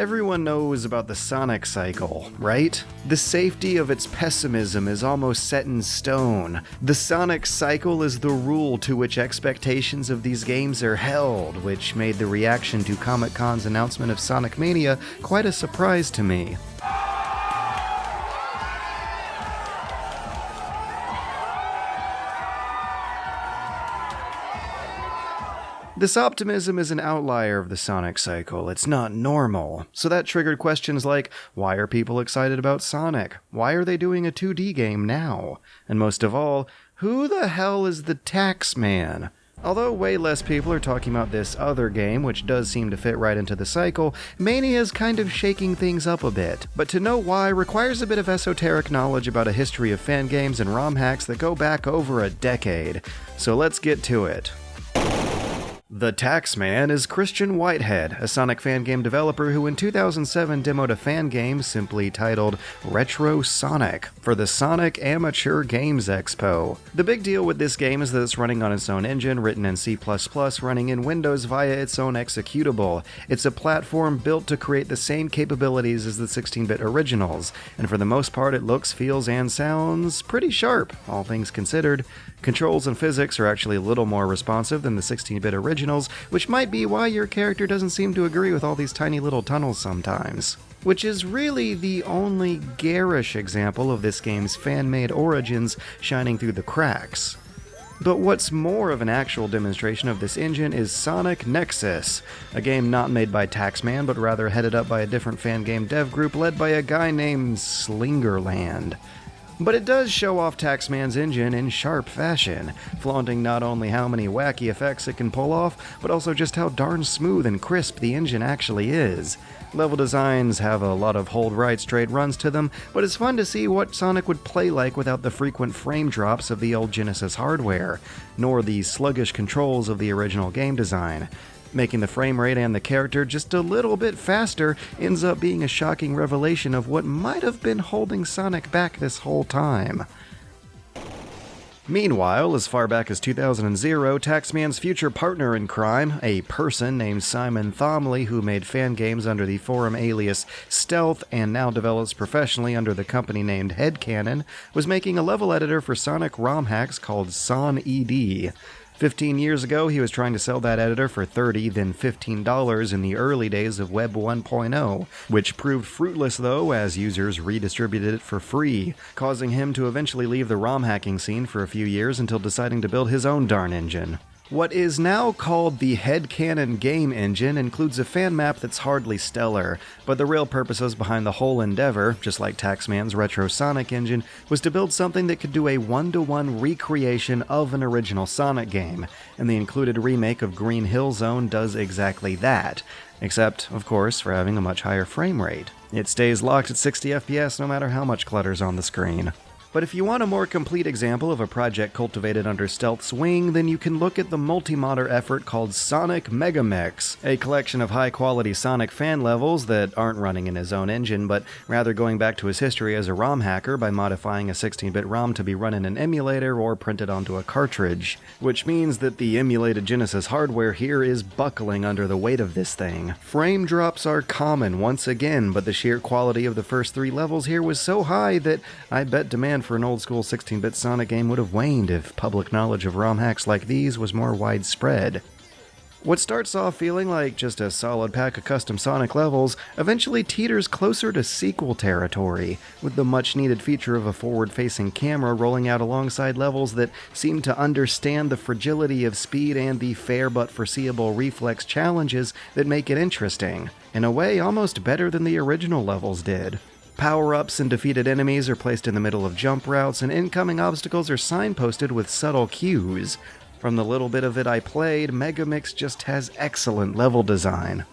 Everyone knows about the Sonic cycle, right? The safety of its pessimism is almost set in stone. The Sonic cycle is the rule to which expectations of these games are held, which made the reaction to Comic-Con's announcement of Sonic Mania quite a surprise to me. This optimism is an outlier of the Sonic cycle. It's not normal. So that triggered questions like, why are people excited about Sonic? Why are they doing a 2D game now? And most of all, who the hell is the Taxman? Although way less people are talking about this other game, which does seem to fit right into the cycle, Mania is kind of shaking things up a bit. But to know why requires a bit of esoteric knowledge about a history of fan games and ROM hacks that go back over a decade. So let's get to it. The Taxman is Christian Whitehead, a Sonic fan game developer who in 2007 demoed a fan game simply titled Retro Sonic for the Sonic Amateur Games Expo. The big deal with this game is that it's running on its own engine, written in C++, running in Windows via its own executable. It's a platform built to create the same capabilities as the 16-bit originals, and for the most part it looks, feels, and sounds pretty sharp, all things considered. Controls and physics are actually a little more responsive than the 16-bit originals, which might be why your character doesn't seem to agree with all these tiny little tunnels sometimes. Which is really the only garish example of this game's fan-made origins shining through the cracks. But what's more of an actual demonstration of this engine is Sonic Nexus, a game not made by Taxman, but rather headed up by a different fan game dev group led by a guy named Slingerland. But it does show off Taxman's engine in sharp fashion, flaunting not only how many wacky effects it can pull off, but also just how darn smooth and crisp the engine actually is. Level designs have a lot of hold right straight runs to them, but it's fun to see what Sonic would play like without the frequent frame drops of the old Genesis hardware, nor the sluggish controls of the original game design. Making the frame rate and the character just a little bit faster ends up being a shocking revelation of what might have been holding Sonic back this whole time. Meanwhile, as far back as 2000, Taxman's future partner in crime, a person named Simon Thomley who made fan games under the forum alias Stealth and now develops professionally under the company named Headcanon, was making a level editor for Sonic ROM hacks called SonED. 15 years ago, he was trying to sell that editor for $30, then $15 in the early days of Web 1.0, which proved fruitless though, as users redistributed it for free, causing him to eventually leave the ROM hacking scene for a few years until deciding to build his own darn engine. What is now called the Headcanon game engine includes a fan map that's hardly stellar, but the real purposes behind the whole endeavor, just like Taxman's Retro Sonic engine, was to build something that could do a one-to-one recreation of an original Sonic game, and the included remake of Green Hill Zone does exactly that, except, of course, for having a much higher frame rate. It stays locked at 60 FPS no matter how much clutter's on the screen. But if you want a more complete example of a project cultivated under Stealth's wing, then you can look at the multi-modder effort called Sonic Megamix, a collection of high-quality Sonic fan levels that aren't running in his own engine, but rather going back to his history as a ROM hacker by modifying a 16-bit ROM to be run in an emulator or printed onto a cartridge, which means that the emulated Genesis hardware here is buckling under the weight of this thing. Frame drops are common once again, but the sheer quality of the first 3 levels here was so high that I bet demand for an old-school 16-bit Sonic game would have waned if public knowledge of ROM hacks like these was more widespread. What starts off feeling like just a solid pack of custom Sonic levels eventually teeters closer to sequel territory, with the much-needed feature of a forward-facing camera rolling out alongside levels that seem to understand the fragility of speed and the fair but foreseeable reflex challenges that make it interesting, in a way almost better than the original levels did. Power-ups and defeated enemies are placed in the middle of jump routes, and incoming obstacles are signposted with subtle cues. From the little bit of it I played, Megamix just has excellent level design.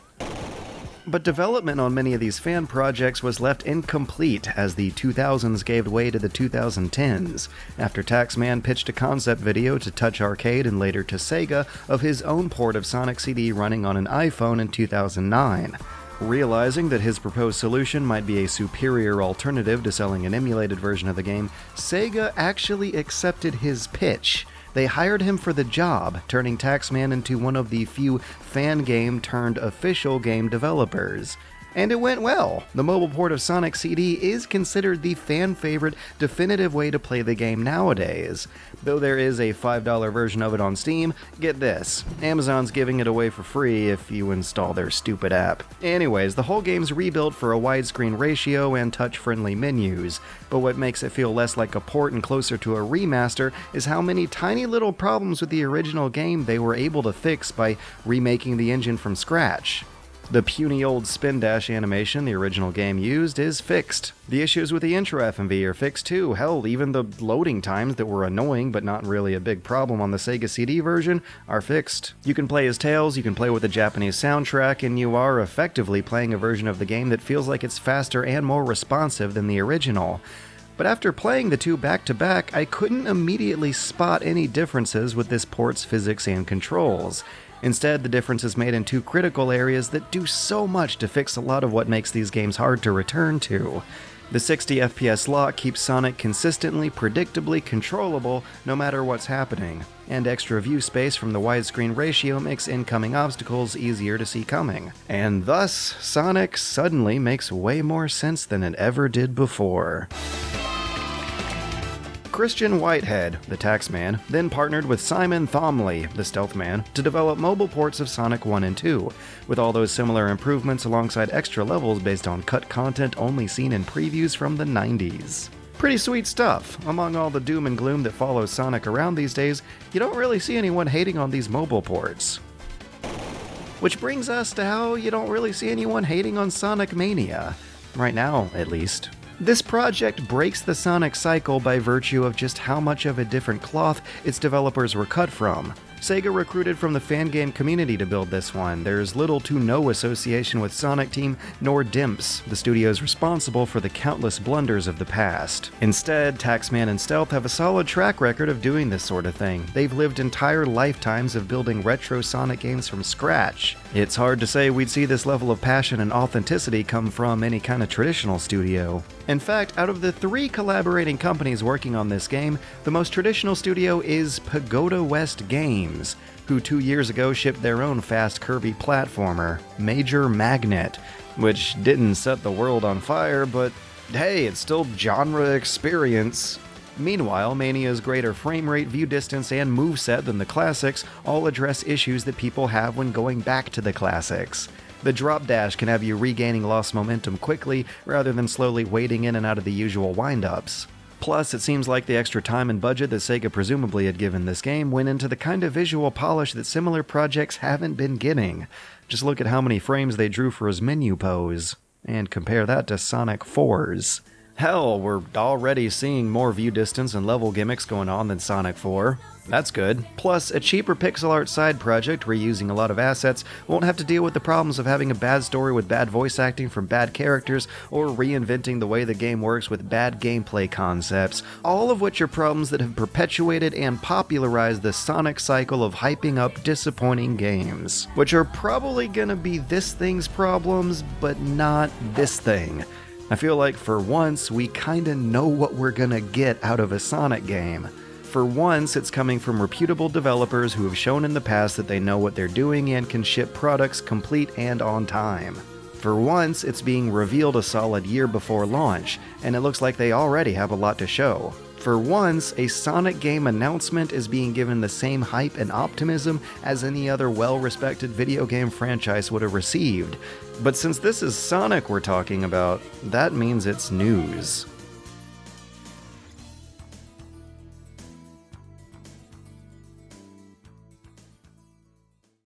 But development on many of these fan projects was left incomplete as the 2000s gave way to the 2010s, after Taxman pitched a concept video to Touch Arcade and later to Sega of his own port of Sonic CD running on an iPhone in 2009. Realizing that his proposed solution might be a superior alternative to selling an emulated version of the game, Sega actually accepted his pitch. They hired him for the job, turning Taxman into one of the few fan game turned official game developers. And it went well. The mobile port of Sonic CD is considered the fan-favorite, definitive way to play the game nowadays. Though there is a $5 version of it on Steam, get this, Amazon's giving it away for free if you install their stupid app. Anyways, the whole game's rebuilt for a widescreen ratio and touch-friendly menus, but what makes it feel less like a port and closer to a remaster is how many tiny little problems with the original game they were able to fix by remaking the engine from scratch. The puny old spin dash animation the original game used is fixed. The issues with the intro FMV are fixed too. Hell, even the loading times that were annoying but not really a big problem on the Sega CD version are fixed. You can play as Tails, you can play with the Japanese soundtrack, and you are effectively playing a version of the game that feels like it's faster and more responsive than the original. But after playing the two back-to-back, I couldn't immediately spot any differences with this port's physics and controls. Instead, the difference is made in two critical areas that do so much to fix a lot of what makes these games hard to return to. The 60 FPS lock keeps Sonic consistently, predictably controllable no matter what's happening, and extra view space from the widescreen ratio makes incoming obstacles easier to see coming. And thus, Sonic suddenly makes way more sense than it ever did before. Christian Whitehead, the Taxman, then partnered with Simon Thomley, the Stealth Man, to develop mobile ports of Sonic 1 and 2, with all those similar improvements alongside extra levels based on cut content only seen in previews from the 90s. Pretty sweet stuff. Among all the doom and gloom that follows Sonic around these days, you don't really see anyone hating on these mobile ports. Which brings us to how you don't really see anyone hating on Sonic Mania. Right now, at least. This project breaks the Sonic cycle by virtue of just how much of a different cloth its developers were cut from. Sega recruited from the fan game community to build this one. There's little to no association with Sonic Team, nor Dimps, the studios responsible for the countless blunders of the past. Instead, Taxman and Stealth have a solid track record of doing this sort of thing. They've lived entire lifetimes of building retro Sonic games from scratch. It's hard to say we'd see this level of passion and authenticity come from any kind of traditional studio. In fact, out of the 3 collaborating companies working on this game, the most traditional studio is Pagoda West Games, who 2 years ago shipped their own fast curvy platformer, Major Magnet, which didn't set the world on fire, but hey, it's still genre experience. Meanwhile, Mania's greater frame rate, view distance, and moveset than the classics all address issues that people have when going back to the classics. The drop dash can have you regaining lost momentum quickly rather than slowly wading in and out of the usual wind-ups. Plus, it seems like the extra time and budget that Sega presumably had given this game went into the kind of visual polish that similar projects haven't been getting. Just look at how many frames they drew for his menu pose, and compare that to Sonic 4's. Hell, we're already seeing more view distance and level gimmicks going on than Sonic 4. That's good. Plus, a cheaper pixel art side project reusing a lot of assets won't have to deal with the problems of having a bad story with bad voice acting from bad characters or reinventing the way the game works with bad gameplay concepts, all of which are problems that have perpetuated and popularized the Sonic cycle of hyping up disappointing games, which are probably gonna be this thing's problems, but not this thing. I feel like for once, we kinda know what we're gonna get out of a Sonic game. For once, it's coming from reputable developers who have shown in the past that they know what they're doing and can ship products complete and on time. For once, it's being revealed a solid year before launch, and it looks like they already have a lot to show. For once, a Sonic game announcement is being given the same hype and optimism as any other well-respected video game franchise would have received. But since this is Sonic we're talking about, that means it's news.